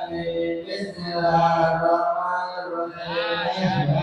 بسم الله الرحمن الرحيم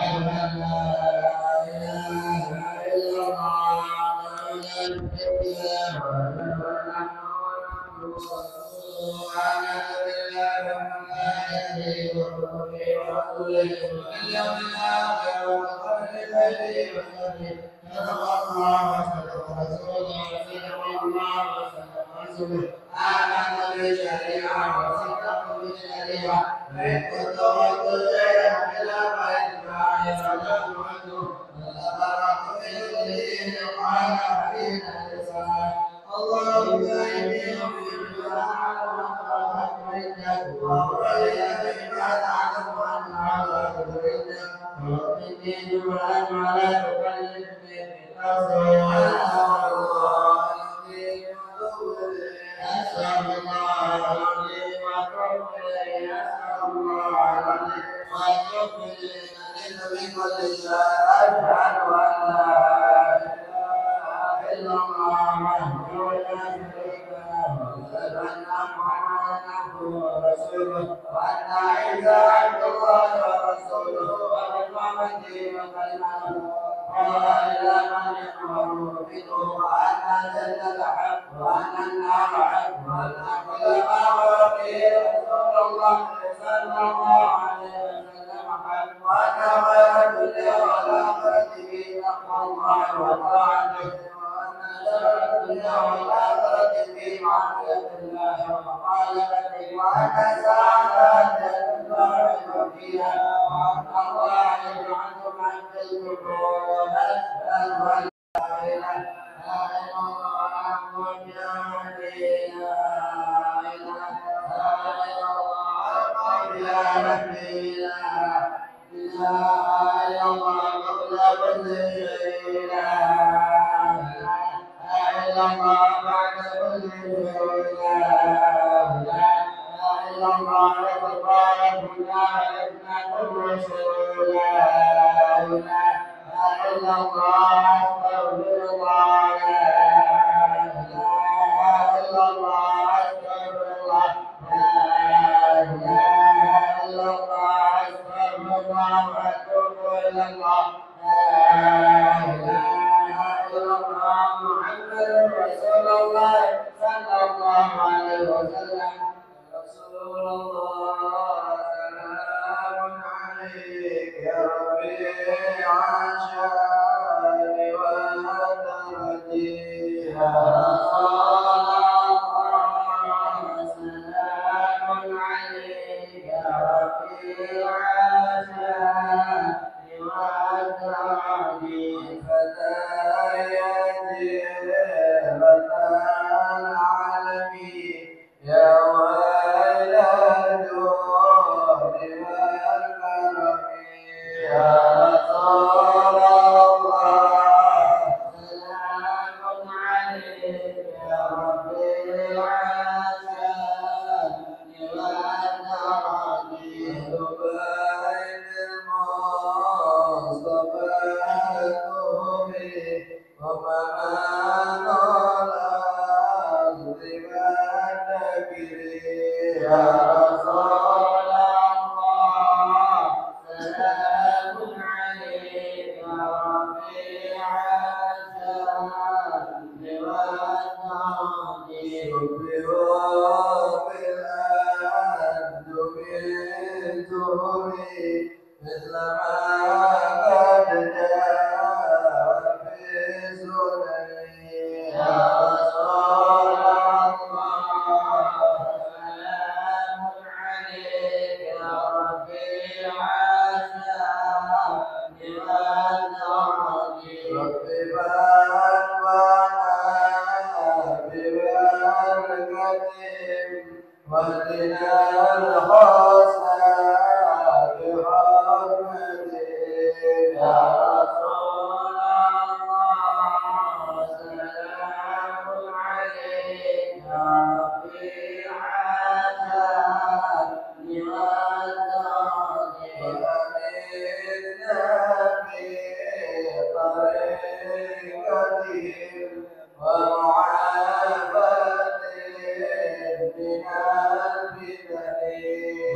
لا إله إلا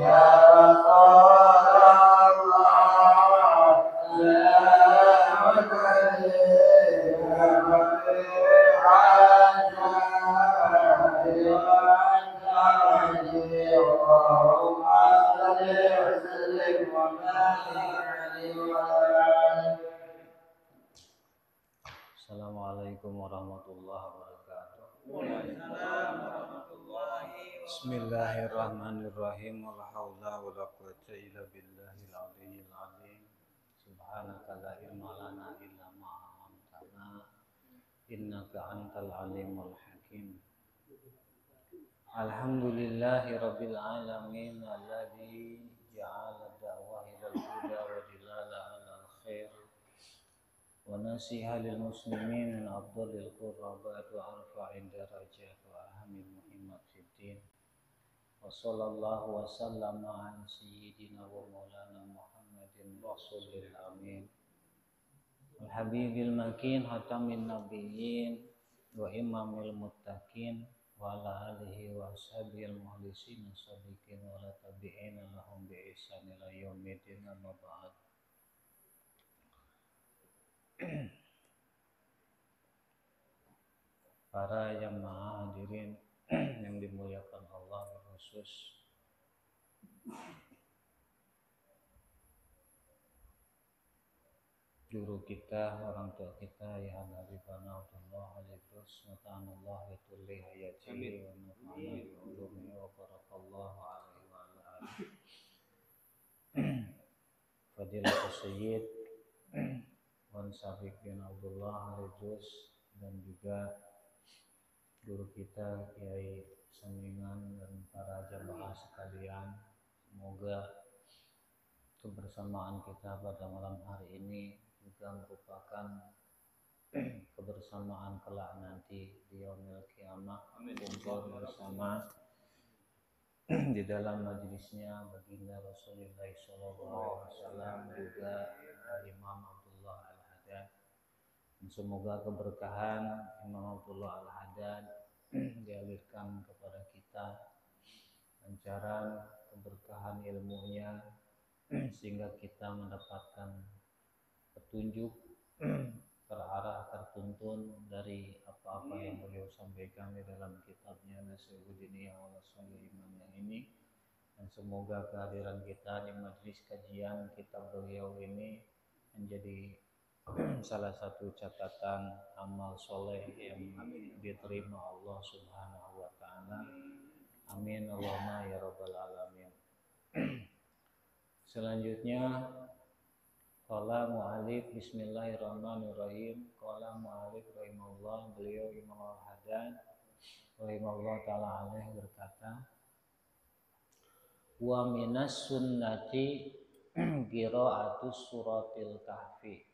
Assalamualaikum warahmatullahi wabarakatuh. Bismillahirrahmanirrahim. Wala haula wala quwwata illa billahil aliyyil azim. Subhanaka la ilma lana illa ma 'allamtana innaka antal alimul hakim. Alhamdulillahi rabbil alamin alladzi ja'ala da'wahi lil huda wa dilala 'alal khair wa nasiha lil muslimin min afdalil qurrabat wa arfa'id darajat wa ahamil muhimmat fid din. Wa sallallahu wa sallama ala sayyidina wa maulana Muhammadin rasulil amin al habibil makin hatamin nabiyyin wa imamil muttaqin wa ala alihi wa ashabil mukhlisin shadiqin wa la tabi'ina lahum bi ihsan ila yaumiddin amma ba'd. Para jamaah hadirin yang dimuliakan Allah, khusus guru kita, orang tua kita ya Habibana Abdullah Al-Idrus Mata'anullah Yatulli Hayati wa nafa'ana bi ulumi wa barakallahu alaihi wa ala alihi Fadilatul Sayyid Wan Sabiq bin Abdullah Al-Idrus dan juga guru kita Kiai Samingan dan para jamaah sekalian, semoga kebersamaan kita pada malam hari ini juga merupakan kebersamaan kelak nanti di yaumil qiyamah, kumpul bersama di dalam majelisnya baginda Rasulullah SAW, juga Imam Abdullah Al-Haddad. Semoga keberkahan Imam Abdullah Al-Haddad dialirkan kepada kita, lancaran keberkahan ilmunya sehingga kita mendapatkan petunjuk, terarah, tertuntun dari apa-apa yang beliau sampaikan di dalam kitabnya Nasihatul Diniyah wa Nasihatul Imaniyah ini. Dan semoga kehadiran kita di majelis kajian kitab beliau ini menjadi salah satu catatan amal soleh yang diterima Allah Subhanahu wa Ta'ala. Amin Allahumma ya rabbal alamin. Selanjutnya, qala mu'alif bismillahirrahmanirrahim. Qala mu'alif rahimahullah, beliau Imam Al-Haddad rahimahullah ta'ala alaih berkata, wa minas sunnati qira'atus suratil kahfi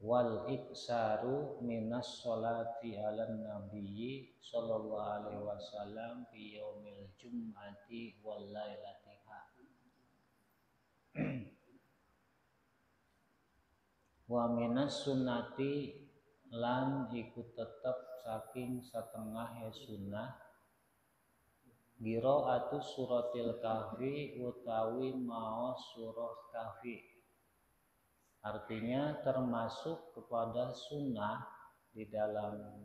wal iksaru minas sholati ala nabiyyi sallallahu alaihi wasallam fi yaumil jum'ati wal lailatiha. Wa minas sunnati lan iku tetep saking setengah sunnah qiraatus suratil kahfi utawi maos surah kahfi. Artinya termasuk kepada sunnah di dalam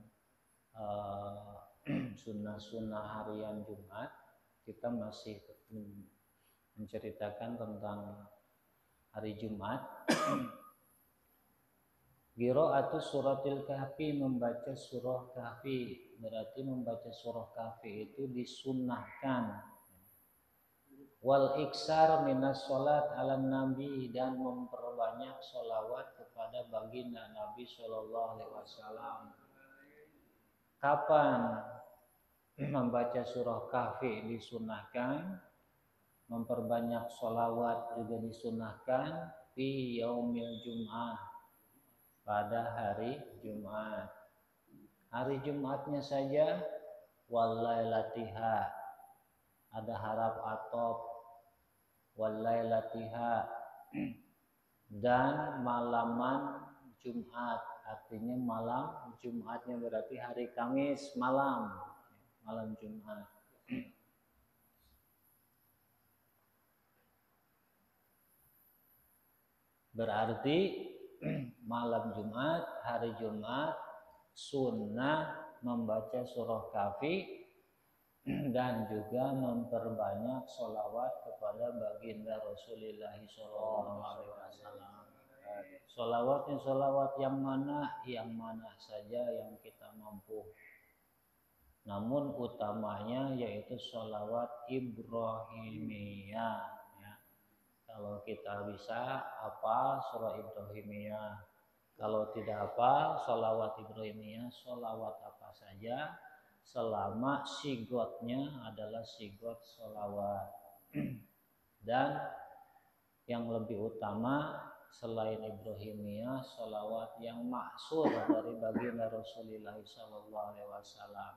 sunnah-sunnah harian Jumat. Kita masih menceritakan tentang hari Jumat. Qiraatus suratil kahfi, membaca surah kahfi, berarti membaca surah kahfi itu disunnahkan. Wal iksar minas sholat ala nabi, dan memperbanyak sholawat kepada baginda Nabi Sallallahu Alaihi Wasallam. Kapan membaca surah kahfi disunnahkan, memperbanyak sholawat juga disunnahkan fi yaumil jum'ah, pada hari Jumat. Hari Jumatnya saja walailatiha, ada harap atop, walailatiha, dan malaman Jumat. Artinya malam Jumatnya berarti hari Kamis malam, malam Jumat. Berarti malam Jumat, hari Jumat sunnah membaca surah Kahfi dan juga memperbanyak sholawat kepada baginda Rasulullah SAW. Sholawatnya sholawat yang mana saja yang kita mampu. Namun utamanya yaitu sholawat Ibrahimiyah. Kalau kita bisa hafal surah Ibrahimiyah. Kalau tidak hafal sholawat Ibrahimiyah, sholawat apa saja selama sigotnya adalah sigot sholawat. Dan yang lebih utama selain Ibrahimiyah, sholawat yang maksur dari baginda Rasulullah SAW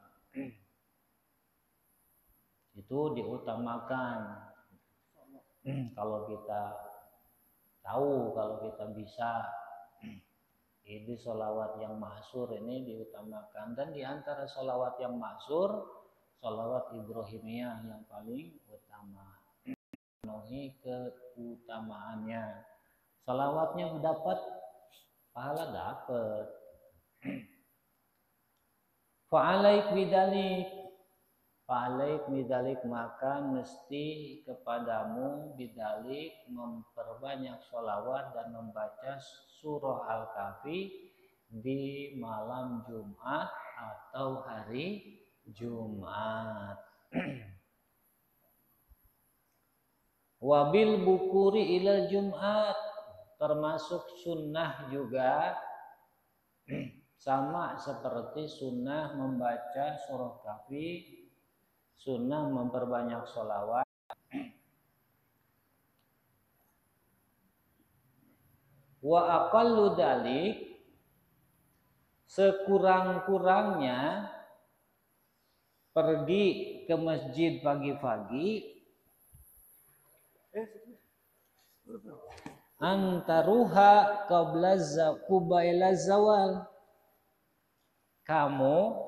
itu diutamakan. Kalau kita tahu, kalau kita bisa, ini sholawat yang maksur ini diutamakan. Dan diantara sholawat yang maksur, sholawat Ibrahimiyah yang paling utama, penuhi keutamaannya. Sholawatnya dapat pahala, dapat. Fa'alaik bidalik, maka mesti kepadamu bidalik memperbanyak sholawat dan membaca surah Al-Kahfi di malam Jumat atau hari Jumat. Wabil bukuri ilal Jumat, termasuk sunnah juga sama seperti sunnah membaca surah Kahfi, sunnah memperbanyak sholawat. Wa aqallu dalik, sekurang-kurangnya pergi ke masjid pagi-pagi, antaruha qabla zawal, kamu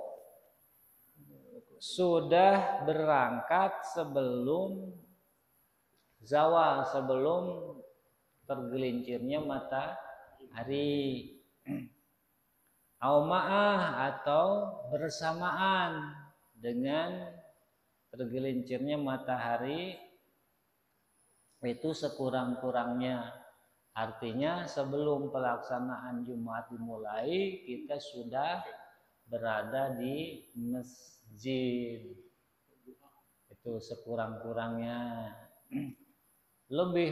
sudah berangkat sebelum zawal, sebelum tergelincirnya matahari. Auma'ah, atau bersamaan dengan tergelincirnya matahari, itu sekurang-kurangnya. Artinya sebelum pelaksanaan Jumat dimulai, kita sudah berada di masjid. Itu sekurang-kurangnya. Lebih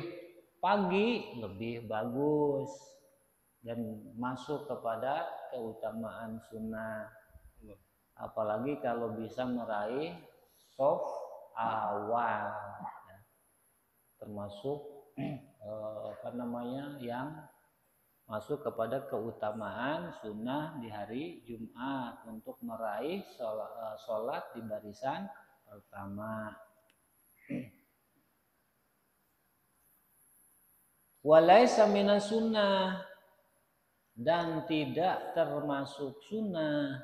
pagi lebih bagus dan masuk kepada keutamaan sunnah. Apalagi kalau bisa meraih shaf awal, termasuk yang masuk kepada keutamaan sunnah di hari Jumat untuk meraih sholat di barisan pertama. Walaisa minas sunnah, dan tidak termasuk sunnah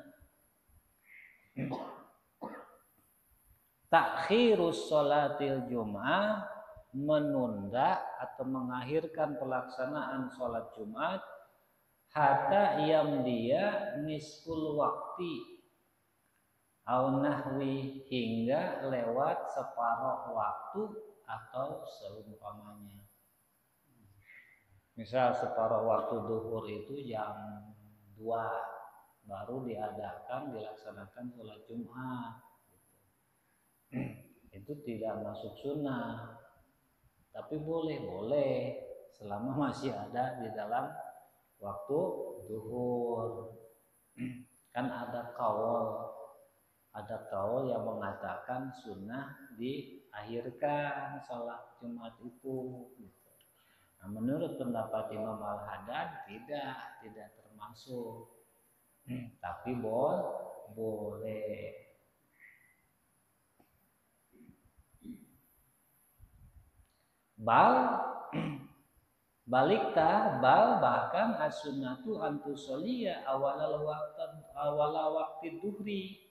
takhirus sholatil jum'ah, menunda atau mengakhirkan pelaksanaan sholat Jumat hatta yamdiya nisful wakti au nahwi, hingga lewat separuh waktu atau seumpamanya. Misal separuh waktu duhur itu jam 2 baru dilaksanakan sholat Jumat. Itu tidak masuk sunnah, tapi boleh selama masih ada di dalam waktu duhur. Kan ada kaul yang mengatakan sunnah diakhirkan sholat Jumat itu. Nah, menurut pendapat Imam Al-Haddad tidak termasuk, tapi boleh. Bahkan as-sunnatu antusoliya awala waqti duhri.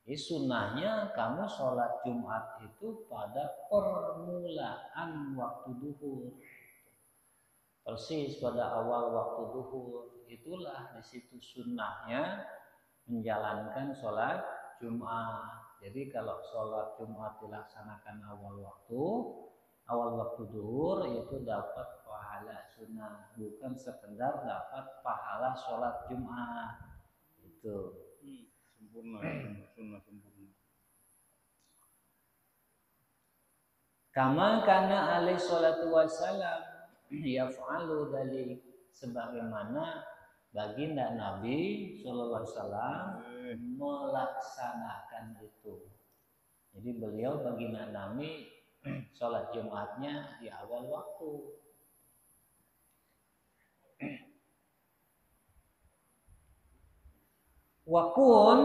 Sunnahnya kamu sholat Jumat itu pada permulaan waktu duhur. persis pada awal waktu duhur. Itulah di situ sunnahnya menjalankan sholat Jumat. Jadi kalau sholat Jumat dilaksanakan awal waktu duhur itu dapat pahala sunnah, bukan sekedar dapat pahala sholat Jumat. Itu sempurna, sunnah sempurna. Kama kana alaihi salatu wassalam yaf'alu dzalik, sebagaimana baginda Nabi sallallahu alaihi wasallam melaksanakan itu. Jadi beliau baginda Nabi sholat Jumatnya di awal waktu. Wakun,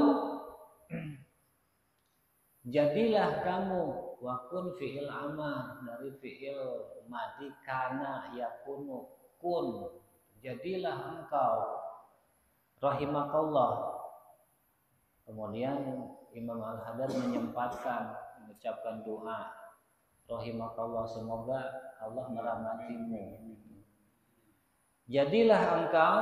jadilah kamu, wakun fi'il amar dari fi'il madi kana yakunu, kun, jadilah engkau, rahimakallah. Kemudian Imam Al-Haddad menyempatkan mengucapkan doa, rahimakallah, semoga Allah merahmatimu. Jadilah engkau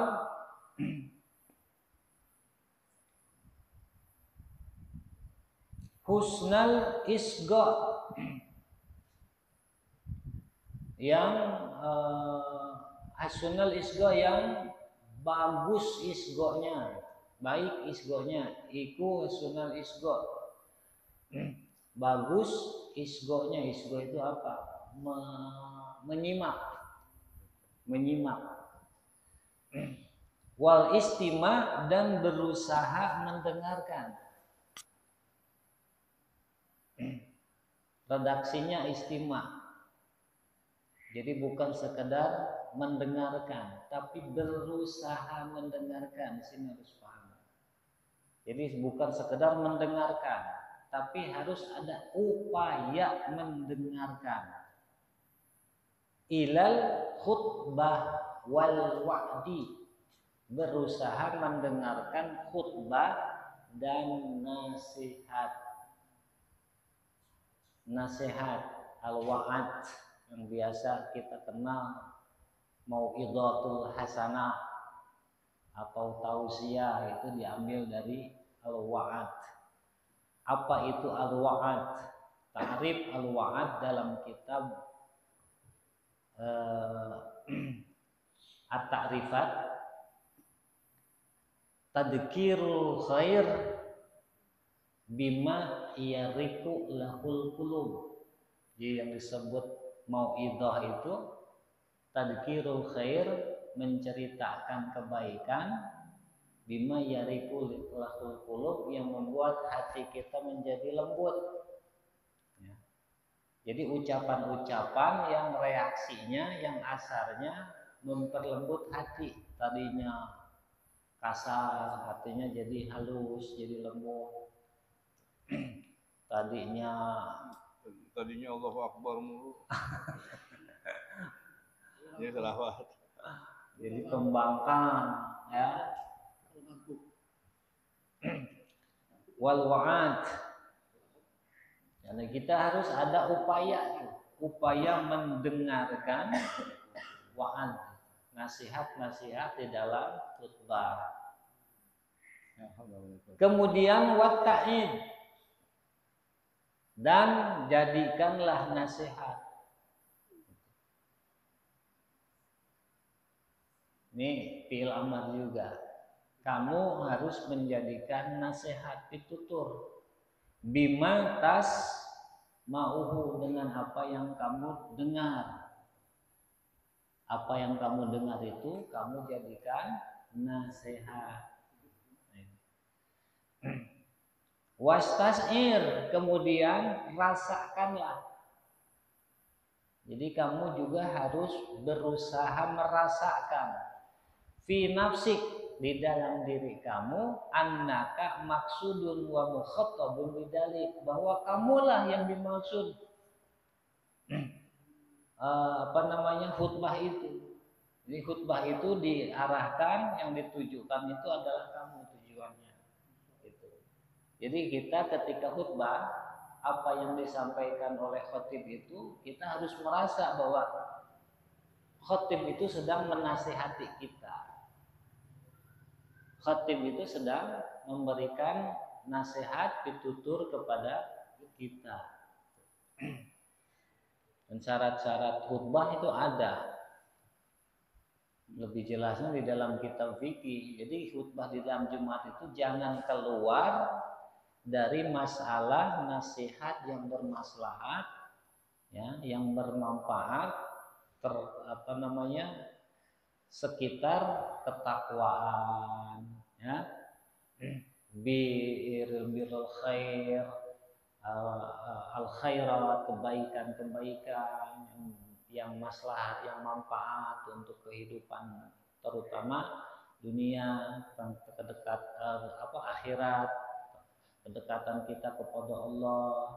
husnal isgo, yang husnal isgo yang bagus isgonya, baik isgonya, iku husnal isgo, bagus isgonya. Isgo itu apa? Menyimak. Wal istima, dan berusaha mendengarkan. Redaksinya istima. Jadi bukan sekedar mendengarkan, tapi berusaha mendengarkan. Di sini harus paham. Jadi bukan sekedar mendengarkan, tapi harus ada upaya mendengarkan. Ilal khutbah wal wa'di, berusaha mendengarkan khutbah dan nasihat. Nasihat al-wa'ad yang biasa kita kenal mau'izatul hasanah atau tausiah, itu diambil dari al-wa'ad. Apa itu al-wa'ad? Ta'rif al-wa'ad dalam kitab at-ta'rifat, tadhkirul khair bima yariku lahul qulub. Jadi yang disebut mau'izah itu tadhkirul khair, menceritakan kebaikan, bima yariku lahul qulub, yang membuat hati kita menjadi lembut. Ya. Jadi ucapan-ucapan yang reaksinya, yang asarnya memperlembut hati. Tadinya kasar, hatinya jadi halus, jadi lembut. Tadinya Allahu Akbar mulu. Ini selawat. Jadi kembangkan, ya. Wal wa'ad. Jadi kita harus ada upaya mendengarkan wa'ad, nasihat-nasihat di dalam khutbah. Kemudian watta'id, dan jadikanlah nasihat. Ini fi'il amar juga. Kamu harus menjadikan nasihat, ditutur. Bima tas ma'uhu, dengan apa yang kamu dengar. Apa yang kamu dengar itu kamu jadikan nasihat. Wastasir, kemudian rasakanlah. Jadi kamu juga harus berusaha merasakan fi nafsik, di dalam diri kamu, annaka maksudun wa mukhattabun bidalik, bahwa kamulah yang dimaksud khutbah itu. Jadi khutbah itu diarahkan, yang ditujukan itu adalah kamu tujuannya. Gitu. Jadi kita ketika khutbah, apa yang disampaikan oleh khatib itu kita harus merasa bahwa Khatib itu sedang menasihati kita. Khatib itu sedang memberikan nasihat, pitutur kepada kita. Dan syarat-syarat khutbah itu ada. Lebih jelasnya di dalam kitab fikih. Jadi khutbah di dalam Jumat itu jangan keluar dari masalah nasihat yang bermaslahat, ya, yang bermanfaat, sekitar ketakwaan, ya, birrul khair, al khairat, kebaikan yang maslahat, yang manfaat untuk kehidupan terutama dunia, akhirat, kedekatan kita kepada Allah,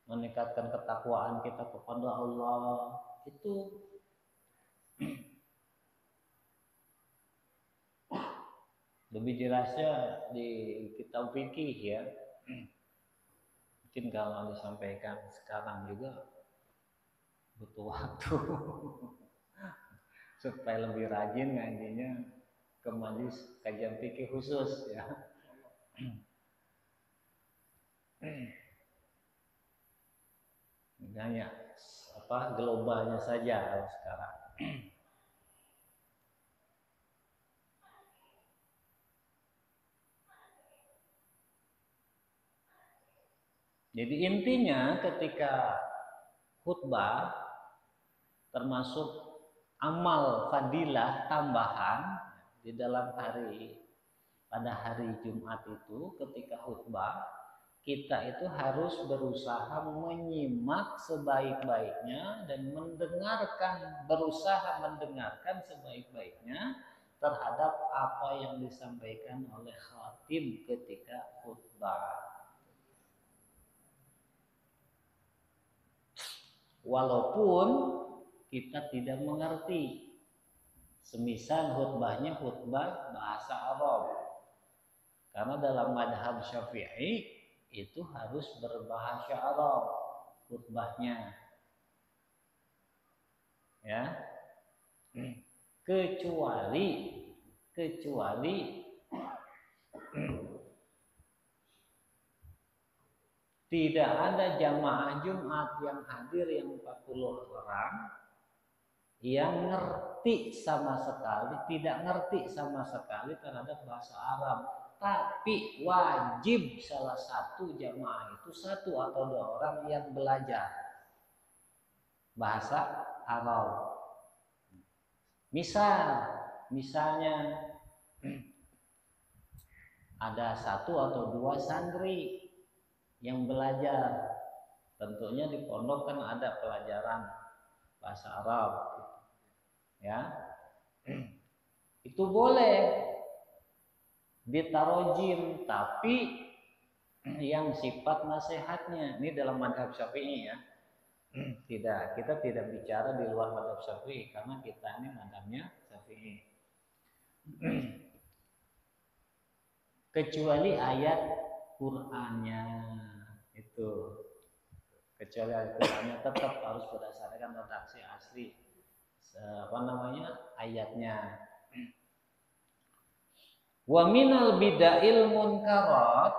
meningkatkan ketakwaan kita kepada Allah. Itu lebih jelasnya di kitab fikih, ya. Mungkin kalau disampaikan sekarang juga butuh waktu supaya lebih rajin ngajinya ke majelis kajian fikih khusus, ya. Hanya globalnya saja sekarang. Jadi intinya ketika khutbah termasuk amal fadilah tambahan di dalam pada hari Jumat itu, ketika khutbah kita itu harus berusaha menyimak sebaik-baiknya dan berusaha mendengarkan sebaik-baiknya terhadap apa yang disampaikan oleh khatib ketika khutbah. Walaupun kita tidak mengerti, semisal khutbahnya khutbah bahasa Arab, karena dalam madhab Syafi'i itu harus berbahasa Arab khutbahnya, ya, kecuali tidak ada jamaah Jumat yang hadir yang 40 orang yang ngerti sama sekali, tidak ngerti sama sekali terhadap bahasa Arab. Tapi wajib salah satu jamaah itu 1 atau 2 orang yang belajar bahasa Arab. Misalnya ada 1 atau 2 santri yang belajar, tentunya di pondok kan ada pelajaran bahasa Arab, ya. Itu boleh ditarojim, tapi yang sifat nasihatnya ini dalam madhab Syafi'i, ya. Kita tidak bicara di luar madhab Syafi'i karena kita ini madhabnya Syafi'i. Kecuali ayat Qur'annya itu, kecuali ayat Qur'annya tetap harus berdasarkan redaksi asli ayatnya. Wa minal bid'ahil munkarat,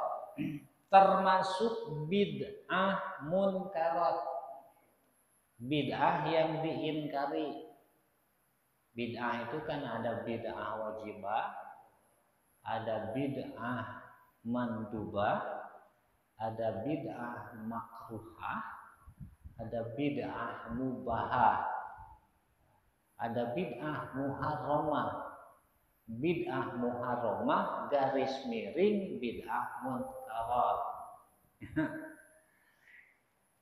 termasuk bid'ah munkarat, bid'ah yang diingkari. Bid'ah itu kan ada bid'ah wajibah, ada bid'ah mandubah, ada bid'ah makruhah, ada bid'ah mubahah, ada bid'ah muharramah. Bid'ah muharramah garis miring bid'ah munkarat.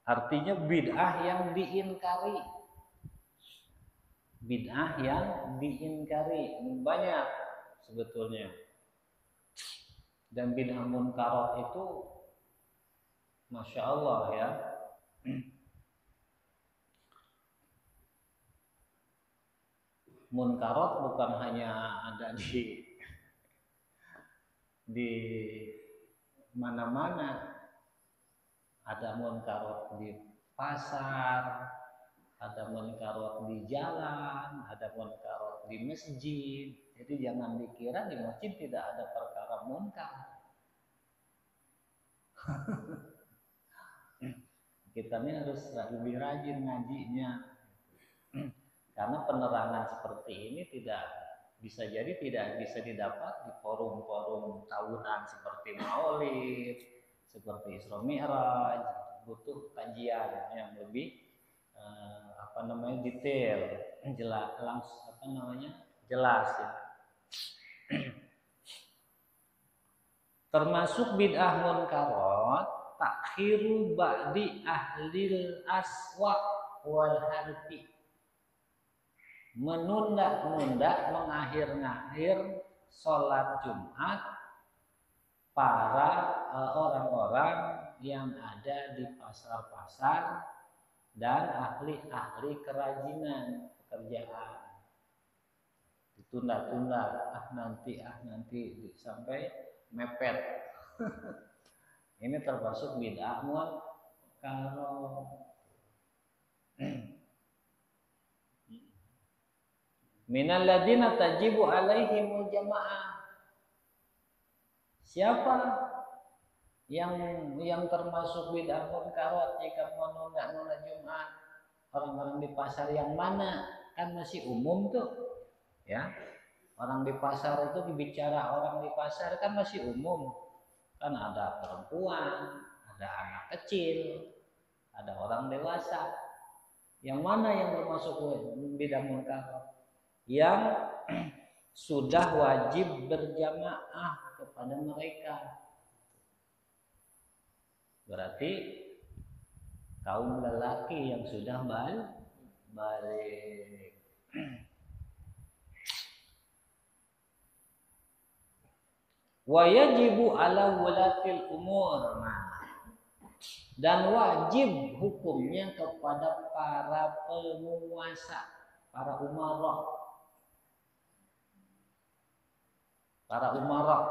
Artinya bid'ah yang diingkari. Bid'ah yang diingkari banyak sebetulnya. Dan bid'ah munkarat itu Masya Allah, ya. Munkarat bukan hanya ada di mana-mana. Ada munkarat di pasar, ada munkarot di jalan, ada munkarot di masjid. Jadi jangan dikira di masjid tidak ada perkara munkar. Kita ini harus lebih rajin ngajinya. Karena penerangan seperti ini bisa jadi tidak bisa didapat di forum-forum tahunan seperti Maulid, seperti Isra Mi'raj. Butuh kajian yang lebih detail, jelas ya. Termasuk bid'ah munkarat takhiru ba'di ahlil aswaq wal harfi, menunda-nunda mengakhir-akhir sholat Jumat para orang-orang yang ada di pasar-pasar dan ahli-ahli kerajinan pekerjaan. Ditunda-tunda, nanti sampai mepet. Ini termasuk bid'ah munkarat. Minal ladina tajibu alaihimul jamaah. Siapa yang termasuk bid'ah munkarat jika menunda Jumat? Orang-orang di pasar yang mana? Kan masih umum tuh. Ya. Orang di pasar itu dibicara orang di pasar kan masih umum. Kan ada perempuan, ada anak kecil, ada orang dewasa. Yang mana yang termasuk bid'ah munkarat? Yang sudah wajib berjamaah kepada mereka. Berarti kaum lelaki yang sudah balik. Wa yajibu ala wulatil umur. Dan wajib hukumnya kepada para penguasa, para umarah. Para umarah,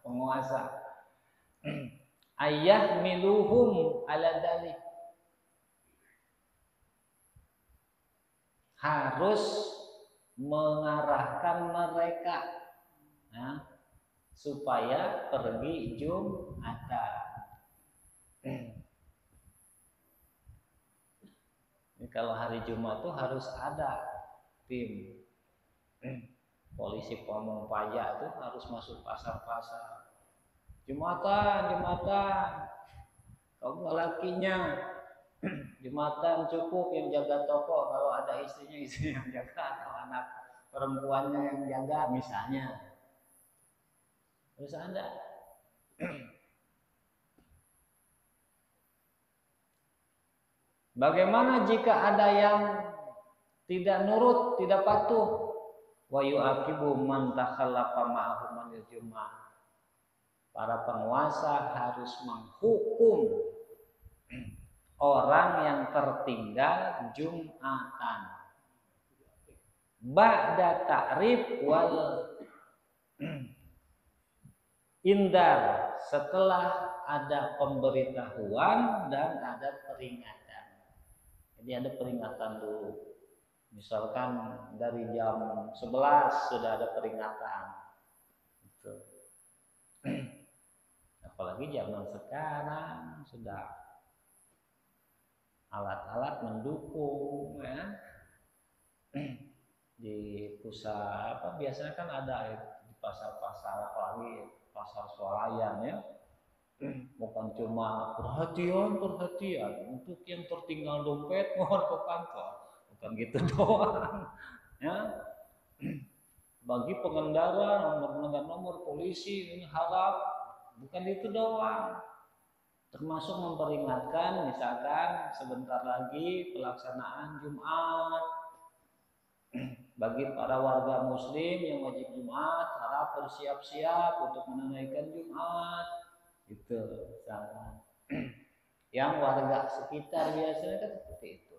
penguasa. Ayah miluhum ala dalik. Harus mengarahkan mereka supaya pergi Jumatan. Ini kalau hari Jumat tuh harus ada tim polisi pamong pajak itu harus masuk pasar-pasar. Jumatan, kaum lelakinya Jumatan cukup yang jaga toko, kalau ada istrinya istri yang jaga atau anak perempuannya yang jaga misalnya. Harus ada. Bagaimana jika ada yang tidak nurut, tidak patuh? Wa yu'aqibu man takhallafa ma'ahum anil Jum'ah. Para penguasa harus menghukum orang yang tertinggal Jumatan. Ba'da ta'rif wal indar, setelah ada pemberitahuan dan ada peringatan. Jadi ada peringatan dulu. Misalkan dari jam 11 sudah ada peringatan. Gitu. Apalagi zaman sekarang sudah alat-alat mendukung ya. Di pusat biasanya kan ada di pasar-pasar, apalagi pasar swalayan ya. Bukan cuma perhatian untuk yang tertinggal dompet mohon ke kantor. Bukan gitu doang ya. Bagi pengendara nomor polisi ini harap, bukan itu doang, termasuk memperingatkan misalkan sebentar lagi pelaksanaan Jumat. Bagi para warga muslim yang wajib Jumat harap bersiap-siap untuk menunaikan Jumat itu misalkan. Yang warga sekitar biasanya kan seperti itu.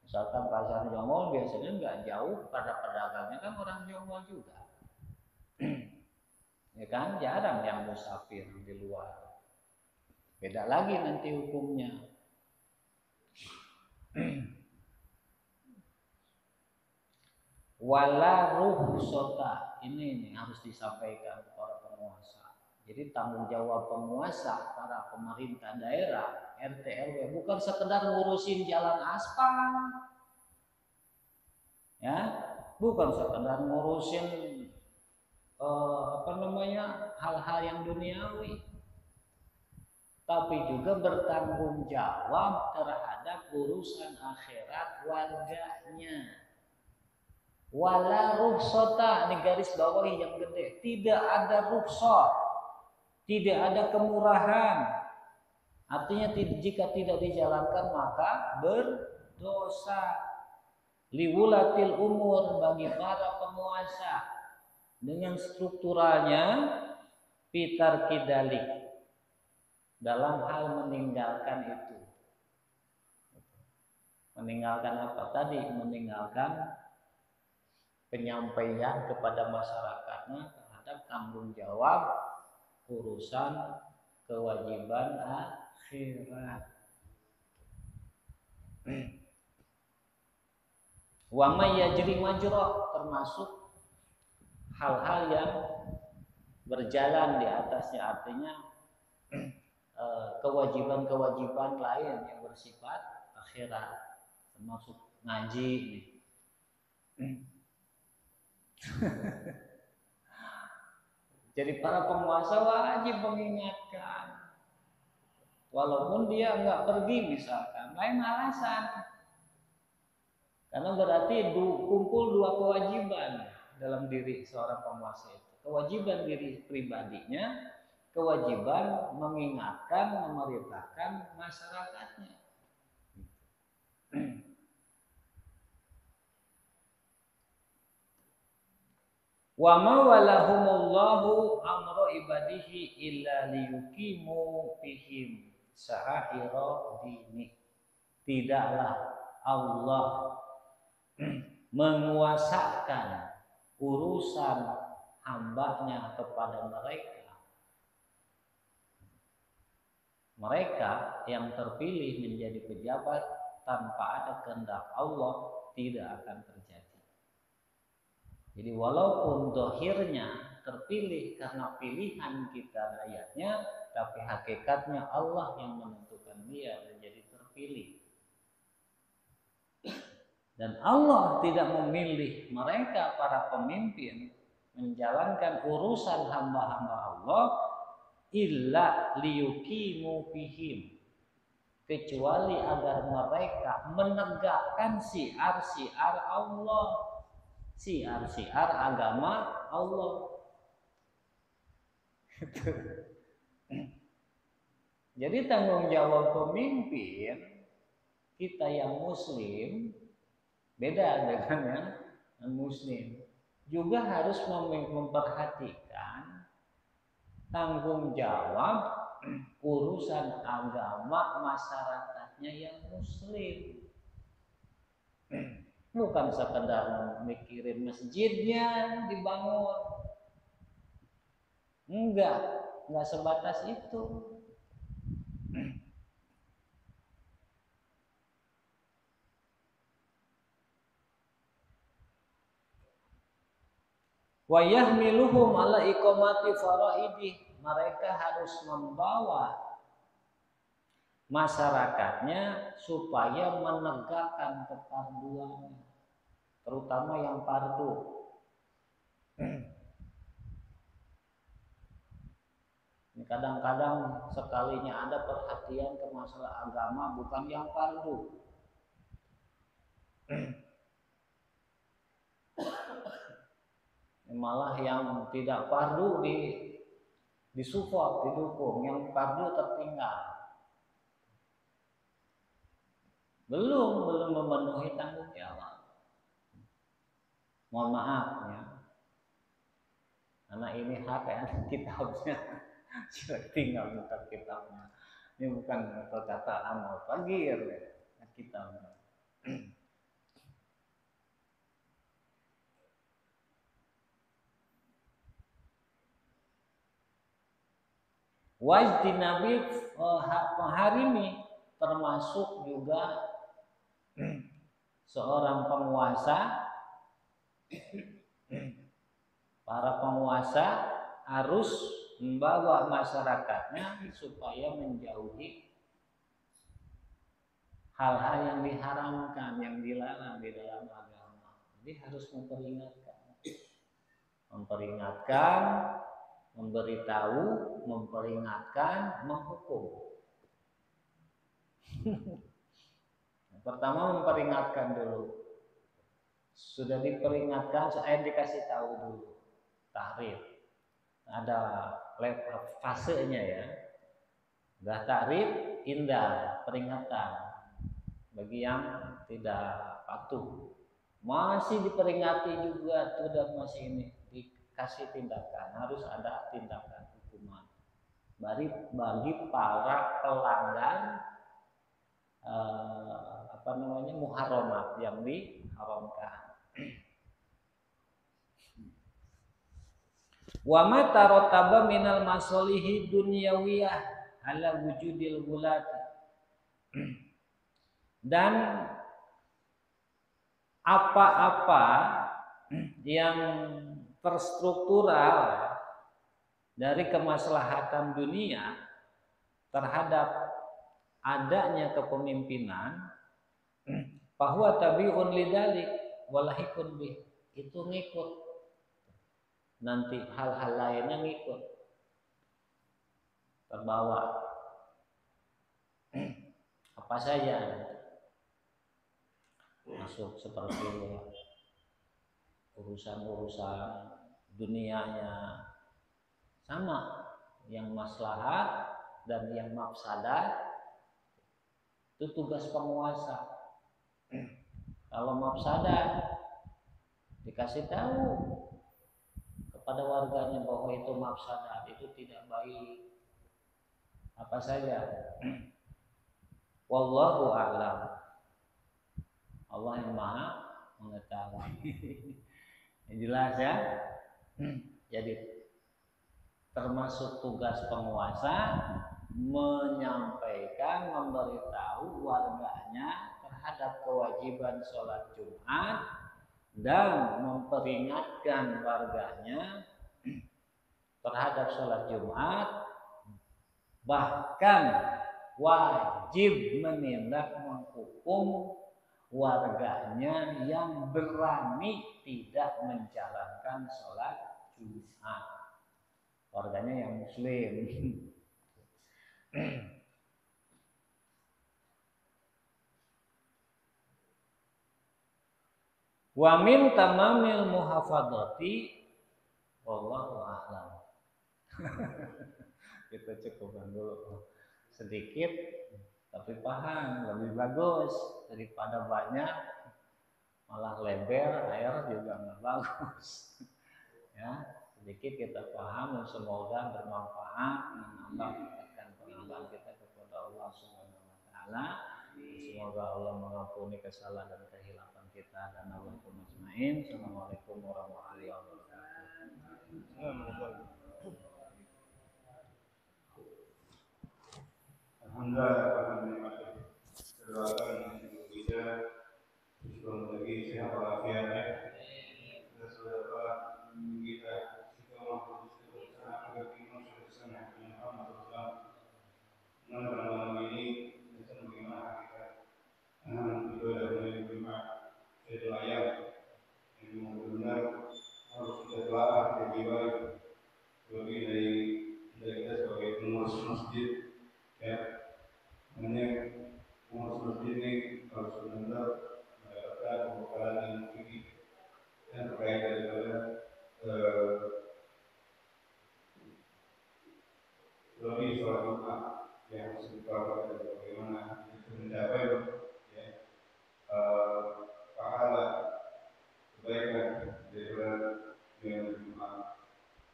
Misalkan pasar Jongol biasanya nggak jauh, pada pedagangnya kan orang Jongol juga. Ya kan, jarang yang musafir di luar. Beda lagi nanti hukumnya. wala ruhsota. Ini harus disampaikan kepada penguasa. Jadi tanggung jawab penguasa, para pemerintah daerah, RT RW bukan sekedar ngurusin jalan aspal, ya, bukan sekedar ngurusin hal-hal yang duniawi, tapi juga bertanggung jawab terhadap urusan akhirat warganya. Wala rukhsata, ini garis bawahi yang gede, tidak ada rukhsat, tidak ada kemurahan. Artinya jika tidak dijalankan maka berdosa. Liwulatil umur, bagi para penguasa dengan strukturalnya pitar kidalik, dalam hal meninggalkan itu. Meninggalkan apa tadi? Meninggalkan penyampaian kepada masyarakatnya terhadap tanggung jawab urusan kewajiban akhirat. Wa may yajri majra, termasuk hal-hal yang berjalan di atasnya, artinya kewajiban-kewajiban lain yang bersifat akhirat, termasuk ngaji nih. Jadi para penguasa wajib mengingatkan, walaupun dia nggak pergi misalkan, lain alasan, karena berarti kumpul dua kewajiban dalam diri seorang penguasa itu, kewajiban diri pribadinya, kewajiban mengingatkan, memerintahkan masyarakatnya. Wa ma walahumullahu amra ibadihi illa liyuqimu fihim sa'ira dini. Tidaklah Allah menguasakan urusan hambanya kepada mereka yang terpilih menjadi pejabat tanpa ada kehendak Allah, tidak akan terjadi. Jadi walaupun dohirnya terpilih karena pilihan kita rakyatnya, tapi hakikatnya Allah yang menentukan dia menjadi terpilih. Dan Allah tidak memilih mereka para pemimpin menjalankan urusan hamba-hamba Allah illa liyuqimu fihim, kecuali agar mereka menegakkan syiar-syiar Allah, syiar-syiar agama Allah. Jadi tanggung jawab pemimpin kita yang muslim beda dengan yang non-muslim. Juga harus memperhatikan tanggung jawab urusan agama masyarakatnya yang muslim. Bukan sekedar mikirin masjidnya dibangun. Enggak sebatas itu. Wa yahmiluhum ala iqamati faraidih, mereka harus membawa masyarakatnya supaya menegakkan keparduannya, terutama yang fardu. Kadang-kadang sekalinya ada perhatian ke masalah agama bukan yang fardu. Malah yang tidak fardu disupport, didukung, yang fardu tertinggal. Belum memenuhi tanggung jawab. Mohon maaf ya, karena ini hak kitabnya, tinggal buka kitabnya. Ini bukan perkataan Al-Faqir ya, kitabnya. Wajtinabi mengharimi, termasuk juga seorang penguasa Para penguasa harus membawa masyarakatnya supaya menjauhi hal-hal yang diharamkan, yang dilarang di dalam agama. Jadi harus memperingatkan, memberitahu, memperingatkan, menghukum. Pertama memperingatkan dulu. Sudah diperingatkan, saya dikasih tahu dulu. Tahrif. Ada fasenya ya. Udah tahrif, indah, peringatan bagi yang tidak patuh. Masih diperingati juga, tidak masih ini dikasih tindakan, harus ada tindakan hukuman. Bagi para pelanggar muharramat yang diharamkan. Wa ma tarataba minal masalihi dunyawiyah ala wujudil gulati. Dan apa-apa yang terstruktural dari kemaslahatan dunia terhadap adanya kepemimpinan, bahwa tabi'un lidzalik walahikun bih, itu ngikut. Nanti hal-hal lainnya ngikut, terbawa. Apa saja masuk seperti urusan-urusan dunianya, sama yang maslahat dan yang mafsadat itu tugas penguasa. Kalau mafsadat dikasih tahu kepada warganya bahwa itu mafsadat, itu tidak baik. Apa saja. Wallahu a'lam. Allah yang maha mengetahui. Jelas ya. Jadi termasuk tugas penguasa menyampaikan, memberitahu warganya terhadap kewajiban sholat Jumat dan memperingatkan warganya terhadap sholat Jumat, bahkan wajib menindak menghukum warganya yang berani tidak menjalankan sholat Jumat, warganya yang muslim. Wa min tamamil muhafadzati wallahu a'lam. Kita cukupkan dulu sedikit tapi paham, lebih bagus daripada banyak malah lebar, air juga nggak bagus. Ya, sedikit kita paham dan semoga bermanfaat, menambah meningkatkan pengabalan kita kepada Allah Subhanahu wa taala. Semoga Allah mengampuni kesalahan dan kehilapan kita dan Allah ajmain. Assalamualaikum warahmatullahi wabarakatuh. Alhamdulillah, doakan Indonesia sebelum lagi sehat walafiatnya. Kita sudah kita agar kita bersama dengan Muhammad. Malam ini kita bagaimana kita ibadah dari Jumat selayang yang benar harus kita telah lebih baik lebih dari kita sebagai pengurus masjid, ya. Makanya pengurus masjid ini harus benar mendapatkan pembekalan yang tinggi dan terkait daripada lebih sholat Jumat yang harus diperlukan dan bagaimana itu mencapai pahala kebaikan daripada yang Jumat.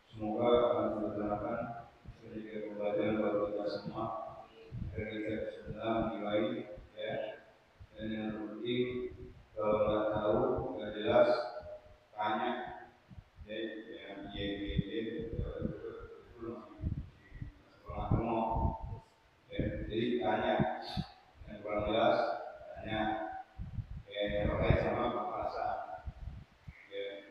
Semoga akan dilaksanakan sedikit pembelajaran bagi kita semua agar kita bisa menilai, ya. Dan yang penting kalau nggak tahu, nggak jelas, tanya. Ya, yang itu jadi tanya, yang kurang jelas tanya, terkait sama bahasa, ya,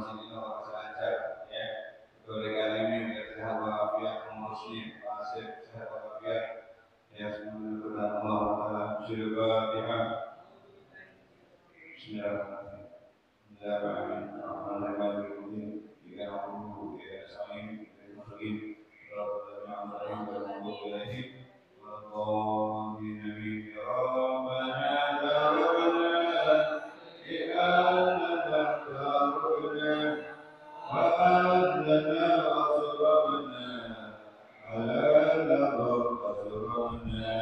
masjidina wa lancar ya. Gorengan ini sehat walafiat, muslim, fasik, sehat walafiat. Ya semoga berkat Allah Taala Bismillahirrahmanirrahim. Bismillahirrahmanirrahim. Ya Allah ya Salim ya Muslim. Rabbana amrina wa ilaihim. Allahumma nabi ya Rabbana daruna إِنَّا نَخْتَارُنَا وَأَنَّنَا أَصْرَرْنَا عَلَى الْأَمْرِ أَصْرَرْنَا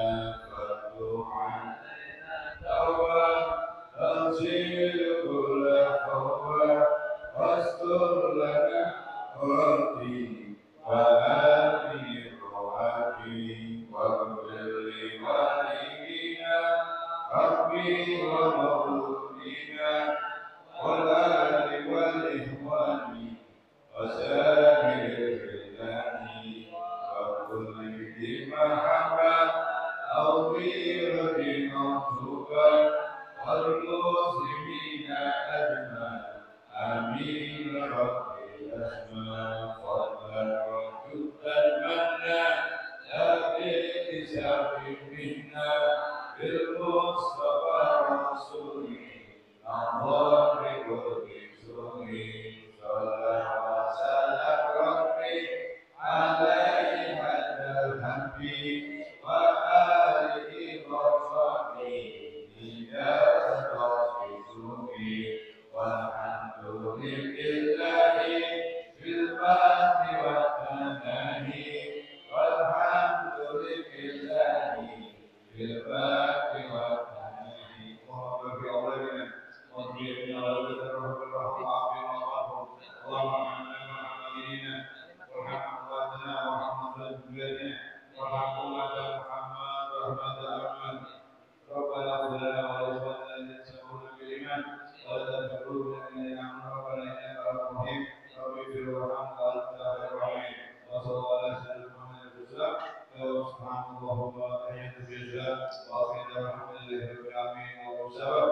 فَاتُوبْ عَلَيْنَا تَوْبَةً تَغْسِلُ كُلَّ خَوْفٍ وَاسْتُرْ لَنَا عَورَاتِي وَآمِنْ روعاتي واغفر لوالدينا ربي ومولودينا والآل والإخوان وسائر البلدان وكل ذي محبة أو غيرة مغصوبة والمسلمين أجمعين آمين رب الأسماء فضلا وجودا منا لا بحساب منا بالمصطفى رسوله الله بقدسه صلى وسلم ربي عليه حتى الحبي وآله وصحبه إلى رسوله والحمد لله في البعث والتناهي والحمد لله في البعث والتناهي اللهم في أولادنا واضربنا ولد الرب الرحمن عافينا وعافهم اللهم اعنا مع المؤمنين وارحم أمواتنا وارحم ذريتنا وارحم أمة محمد ورحمة الأرحام ربنا اغفر لنا ولإخواننا الذين سبقونا بالإيمان ولا تجعل قلوبنا الذين آمنوا ربنا إنك رؤوف رحيم رب اغفر وارحم وأنت خير الراحمين وصلى الله على سيدنا محمد وسلم سبحان الله وبحمده وآخر دعوانا الحمد لله رب العالمين والسلام